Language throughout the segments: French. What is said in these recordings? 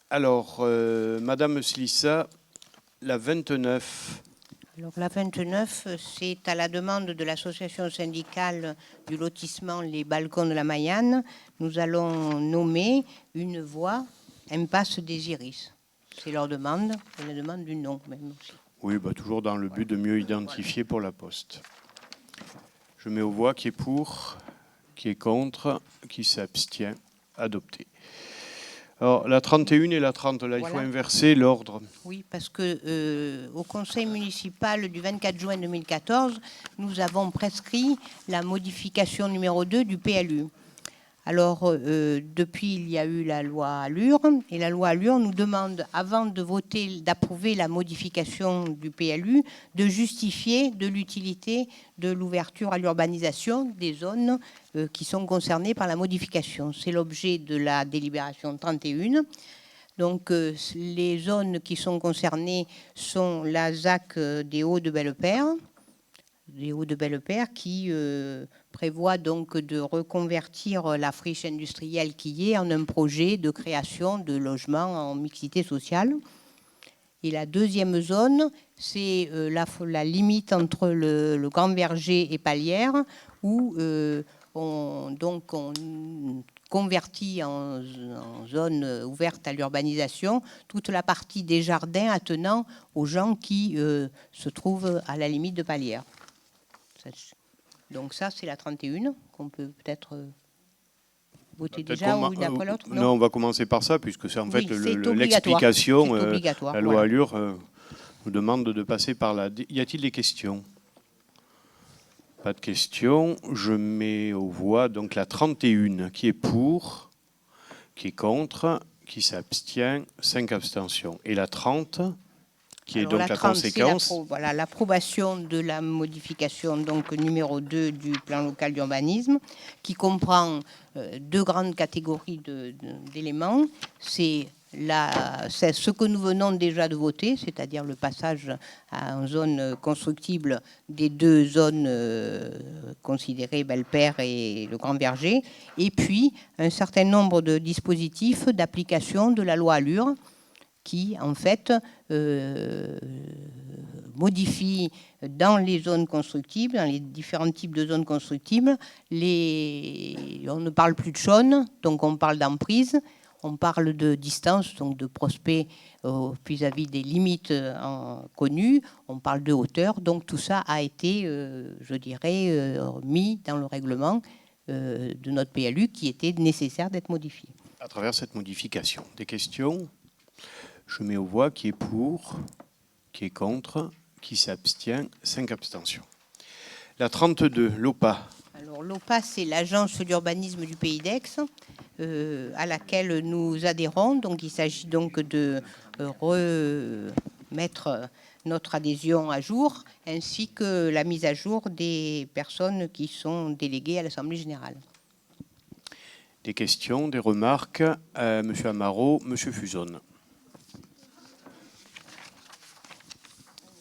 Alors, Madame Slissa, la 29. Alors, la 29, c'est à la demande de l'association syndicale du lotissement Les Balcons de la Mayenne. Nous allons nommer une voie impasse des Iris. C'est leur demande, et la demande du nom même aussi. Oui, toujours dans le but de mieux identifier pour la Poste. Je mets aux voix qui est pour, qui est contre, qui s'abstient, adopté. Alors, la 31 et la 30, là, il faut inverser l'ordre. Oui, parce que au Conseil municipal du 24 juin 2014, nous avons prescrit la modification numéro 2 du PLU. Alors, depuis, il y a eu la loi Allure, et la loi Allure nous demande, avant de voter, d'approuver la modification du PLU, de justifier de l'utilité de l'ouverture à l'urbanisation des zones qui sont concernées par la modification. C'est l'objet de la délibération 31. Donc, les zones qui sont concernées sont la ZAC des Hauts-de-Bellepère, qui prévoit donc de reconvertir la friche industrielle qui y est en un projet de création de logements en mixité sociale. Et la deuxième zone, c'est la limite entre le Grand Verger et Palière, où on convertit en zone ouverte à l'urbanisation toute la partie des jardins attenant aux gens qui se trouvent à la limite de Palière. Donc ça, c'est la 31 qu'on peut peut-être voter déjà ou une après l'autre. Non, on va commencer par ça, puisque c'est en fait l'explication. La loi Allure nous demande de passer par là. Y a-t-il des questions? Pas de questions. Je mets aux voix donc la 31, qui est pour, qui est contre, qui s'abstient, 5 abstentions. Et la 30, qui est donc la conséquence. Voilà, l'approbation de la modification donc numéro 2 du plan local d'urbanisme, qui comprend deux grandes catégories d'éléments. C'est ce que nous venons déjà de voter, c'est-à-dire le passage en zone constructible des deux zones considérées Bellepère et le Grand Verger, et puis un certain nombre de dispositifs d'application de la loi Allure, qui, en fait, modifie dans les zones constructibles, dans les différents types de zones constructibles, on ne parle plus de chaunes, donc on parle d'emprise, on parle de distance, donc de prospect vis-à-vis des limites connues, on parle de hauteur, donc tout ça a été, je dirais, mis dans le règlement de notre PLU qui était nécessaire d'être modifié. À travers cette modification, des questions? Je mets aux voix qui est pour, qui est contre, qui s'abstient, 5 abstentions. La 32, l'OPA. Alors l'OPA, c'est l'agence d'urbanisme du Pays d'Aix, à laquelle nous adhérons. Donc il s'agit donc de remettre notre adhésion à jour, ainsi que la mise à jour des personnes qui sont déléguées à l'Assemblée générale. Des questions, des remarques? Monsieur Amaro, Monsieur Fusone.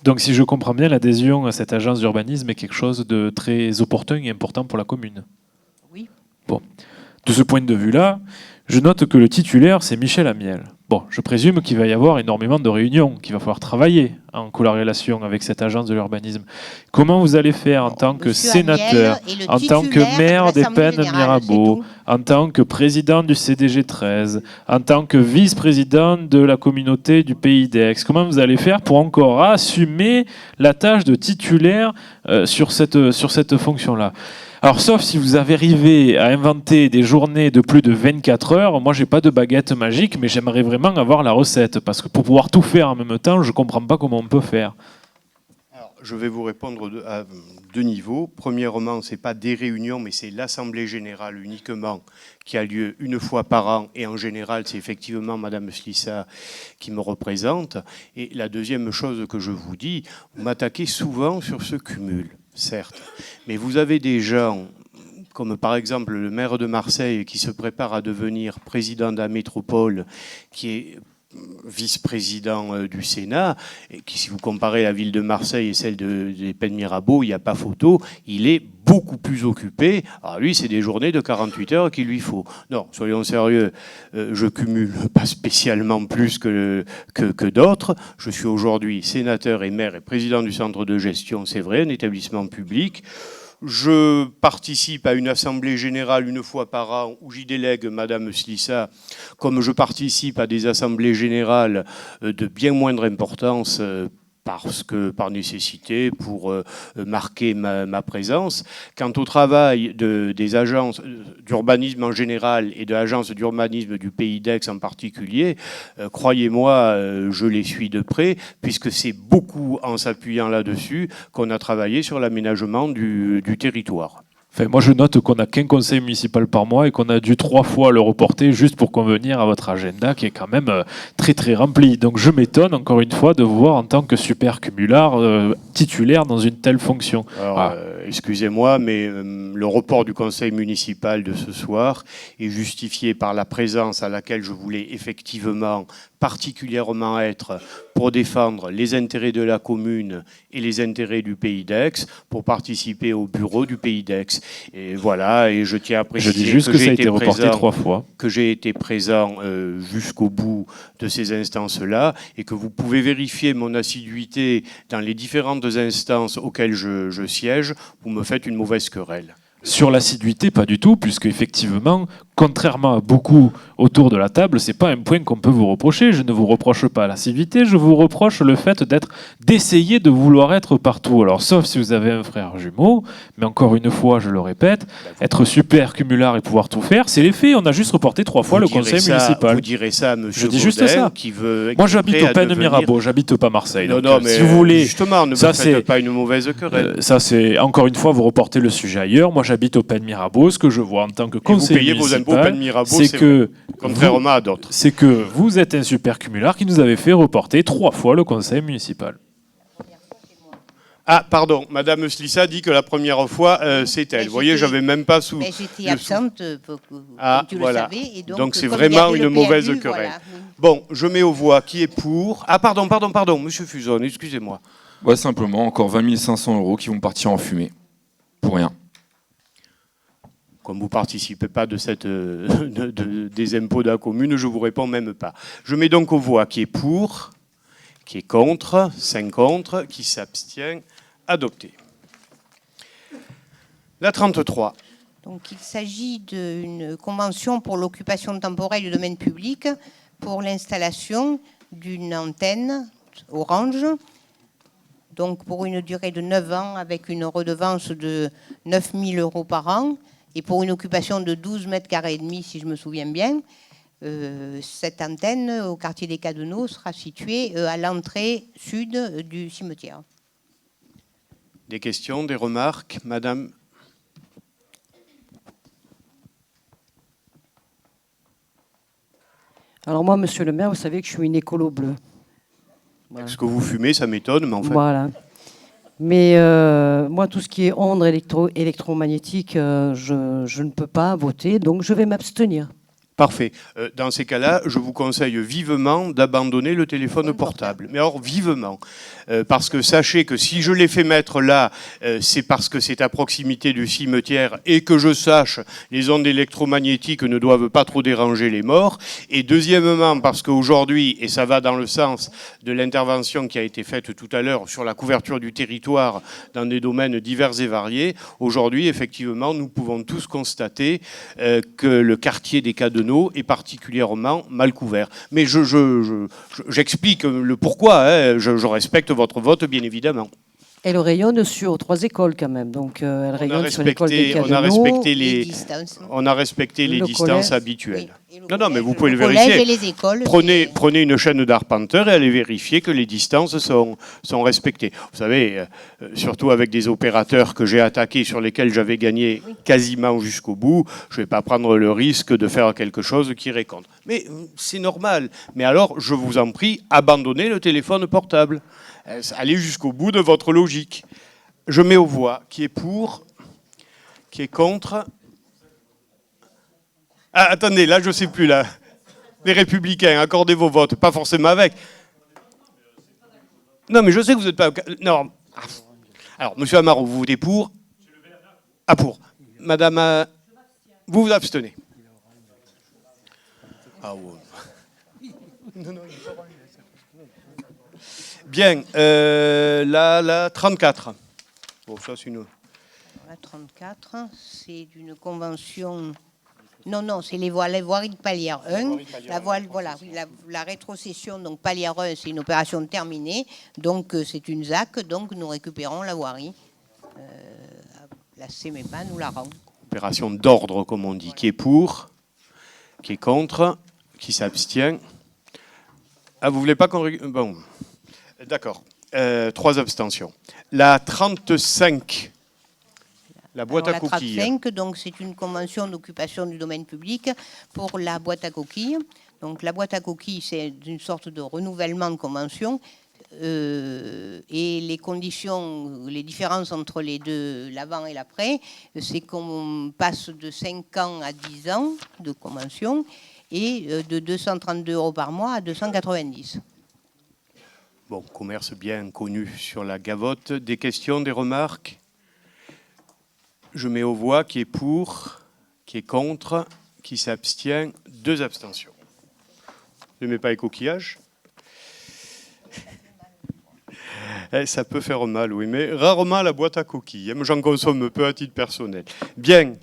Donc, si je comprends bien, l'adhésion à cette agence d'urbanisme est quelque chose de très opportun et important pour la commune. Oui. Bon. De ce point de vue-là, je note que le titulaire, c'est Michel Amiel. Bon, je présume qu'il va y avoir énormément de réunions, qu'il va falloir travailler en corrélation avec cette agence de l'urbanisme. Comment vous allez faire en tant que sénateur, en tant que maire des Pennes Mirabeau, en tant que président du CDG 13, en tant que vice-président de la communauté du Pays d'Aix? Comment vous allez faire pour encore assumer la tâche de titulaire sur cette fonction-là? Alors, sauf si vous avez arrivé à inventer des journées de plus de 24 heures, moi, j'ai pas de baguette magique, mais j'aimerais vraiment avoir la recette, parce que pour pouvoir tout faire en même temps, je comprends pas comment on peut faire. Alors, je vais vous répondre à deux niveaux. Premièrement, c'est pas des réunions, mais c'est l'Assemblée générale uniquement qui a lieu une fois par an, et en général, c'est effectivement Madame Slissa qui me représente. Et la deuxième chose que je vous dis, vous m'attaquez souvent sur ce cumul. Certes, mais vous avez des gens, comme par exemple le maire de Marseille, qui se prépare à devenir président de la métropole, qui est vice-président du Sénat, et qui, si vous comparez la ville de Marseille et celle des Pennes Mirabeau, il n'y a pas photo, il est beaucoup plus occupé. Alors lui, c'est des journées de 48 heures qu'il lui faut. Non, soyons sérieux, je cumule pas spécialement plus que d'autres. Je suis aujourd'hui sénateur et maire et président du centre de gestion, c'est vrai, un établissement public. Je participe à une assemblée générale une fois par an où j'y délègue Madame Slissa, comme je participe à des assemblées générales de bien moindre importance par nécessité, pour marquer ma présence. Quant au travail des agences d'urbanisme en général et de l'agence d'urbanisme du Pays d'Aix en particulier, croyez-moi, je les suis de près, puisque c'est beaucoup en s'appuyant là-dessus qu'on a travaillé sur l'aménagement du territoire. Enfin, moi, je note qu'on n'a qu'un conseil municipal par mois et qu'on a dû 3 fois le reporter juste pour convenir à votre agenda qui est quand même très très rempli. Donc je m'étonne encore une fois de vous voir en tant que super cumulard titulaire dans une telle fonction. Alors, excusez-moi, mais le report du conseil municipal de ce soir est justifié par la présence à laquelle je voulais effectivement particulièrement être pour défendre les intérêts de la commune et les intérêts du Pays d'Aix, pour participer au bureau du Pays d'Aix. Et voilà, et je tiens à préciser je dis juste que ça a été reporté 3 fois. Que j'ai été présent jusqu'au bout de ces instances-là, et que vous pouvez vérifier mon assiduité dans les différentes instances auxquelles je siège. Vous me faites une mauvaise querelle. Sur l'assiduité, pas du tout, puisque effectivement, contrairement à beaucoup autour de la table, c'est pas un point qu'on peut vous reprocher. Je ne vous reproche pas l'assiduité, je vous reproche le fait d'essayer de vouloir être partout. Alors, sauf si vous avez un frère jumeau, mais encore une fois, je le répète, être super cumulard et pouvoir tout faire, c'est les faits. On a juste reporté 3 fois le conseil municipal. Vous direz ça à monsieur Je dis juste ça. Qui veut. Moi, j'habite au Pennes Mirabeau, j'habite pas Marseille. Non, donc, non, mais si vous voulez, justement, ne me faites pas une mauvaise querelle. Ça, c'est encore une fois, vous reportez le sujet ailleurs. Moi, j'habite au Pennes Mirabeau. Ce que je vois en tant que conseiller municipal, vous payez vos impôts au Pennes Mirabeau, c'est que, contrairement à d'autres, c'est que vous êtes un super cumulard qui nous avait fait reporter 3 fois le conseil municipal. Ah, pardon, Madame Slissa dit que la première fois, c'est elle. Vous voyez, j'avais même pas sous... J'étais absente, tu voilà. le savais. Et donc c'est vraiment une mauvaise querelle. Voilà. Bon, je mets aux voix qui est pour... Ah, pardon, Monsieur Fuson, excusez-moi. Ouais, simplement, encore 20 500 € qui vont partir en fumée. Pour rien. Comme vous ne participez pas des impôts de la commune, je ne vous réponds même pas. Je mets donc aux voix qui est pour, qui est contre, 5 contre, qui s'abstient, adopté. La 33. Donc, il s'agit d'une convention pour l'occupation temporaire du domaine public pour l'installation d'une antenne Orange, donc pour une durée de 9 ans avec une redevance de 9 000 € par an et pour une occupation de 12 mètres carrés et demi, si je me souviens bien. Cette antenne au quartier des Cadeneaux sera située à l'entrée sud du cimetière. Des questions, des remarques, Madame ? Alors moi, monsieur le maire, vous savez que je suis une écolo bleue. Voilà. Ce que vous fumez, ça m'étonne, mais en fait... Voilà. Mais moi, tout ce qui est ondes électromagnétiques, je ne peux pas voter, donc je vais m'abstenir. Parfait. Dans ces cas-là, je vous conseille vivement d'abandonner le téléphone portable. Mais alors, vivement. Parce que sachez que si je l'ai fait mettre là, c'est parce que c'est à proximité du cimetière et que je sache, les ondes électromagnétiques ne doivent pas trop déranger les morts. Et deuxièmement, parce qu'aujourd'hui, et ça va dans le sens de l'intervention qui a été faite tout à l'heure sur la couverture du territoire dans des domaines divers et variés, aujourd'hui, effectivement, nous pouvons tous constater que le quartier des Cadeneaux est particulièrement mal couvert. Mais j'explique le pourquoi. Hein. Je respecte votre vote, bien évidemment. Elle rayonne sur 3 écoles quand même. Donc elle rayonne sur l'école des Cadeneaux. On a respecté les distances habituelles. Oui, Non, mais vous pouvez le vérifier. Et les écoles, prenez une chaîne d'arpenteur et allez vérifier que les distances sont respectées. Vous savez, surtout avec des opérateurs que j'ai attaqués sur lesquels j'avais gagné quasiment jusqu'au bout, je ne vais pas prendre le risque de faire quelque chose qui irait contre. Mais c'est normal. Mais alors, je vous en prie, abandonnez le téléphone portable. Allez jusqu'au bout de votre logique. Je mets aux voix qui est pour, qui est contre. Ah, attendez, là, je ne sais plus, là. Les Républicains, accordez vos votes, pas forcément avec. Non, mais je sais que vous n'êtes pas... Non. Alors, monsieur Amaro, vous votez pour? Ah, pour. Madame, vous vous abstenez. Ah, ouais. Bien, la 34. Bon, ça, c'est une... La 34, c'est d'une convention... Non, c'est les voiries de palière 1. La rétrocession, donc palière 1, c'est une opération terminée. Donc, c'est une ZAC. Donc, nous récupérons la voirie. La CEMEPA nous la rend. Opération d'ordre, comme on dit. Qui est pour? Qui est contre? Qui s'abstient? Ah, vous voulez pas qu'on... Bon, d'accord. 3 abstentions. La 35... La boîte à coquilles. La 35, donc c'est une convention d'occupation du domaine public pour la boîte à coquilles. Donc la boîte à coquilles, c'est une sorte de renouvellement de convention. Et les conditions, les différences entre les deux, l'avant et l'après, c'est qu'on passe de 5 ans à 10 ans de convention et de 232 € par mois à 290. Bon, commerce bien connu sur la Gavotte. Des questions, des remarques? Je mets aux voix qui est pour, qui est contre, qui s'abstient. 2 abstentions. Je ne mets pas les coquillages. Ça peut faire mal, oui, mais rarement la boîte à coquilles. J'en consomme peu à titre personnel. Bien.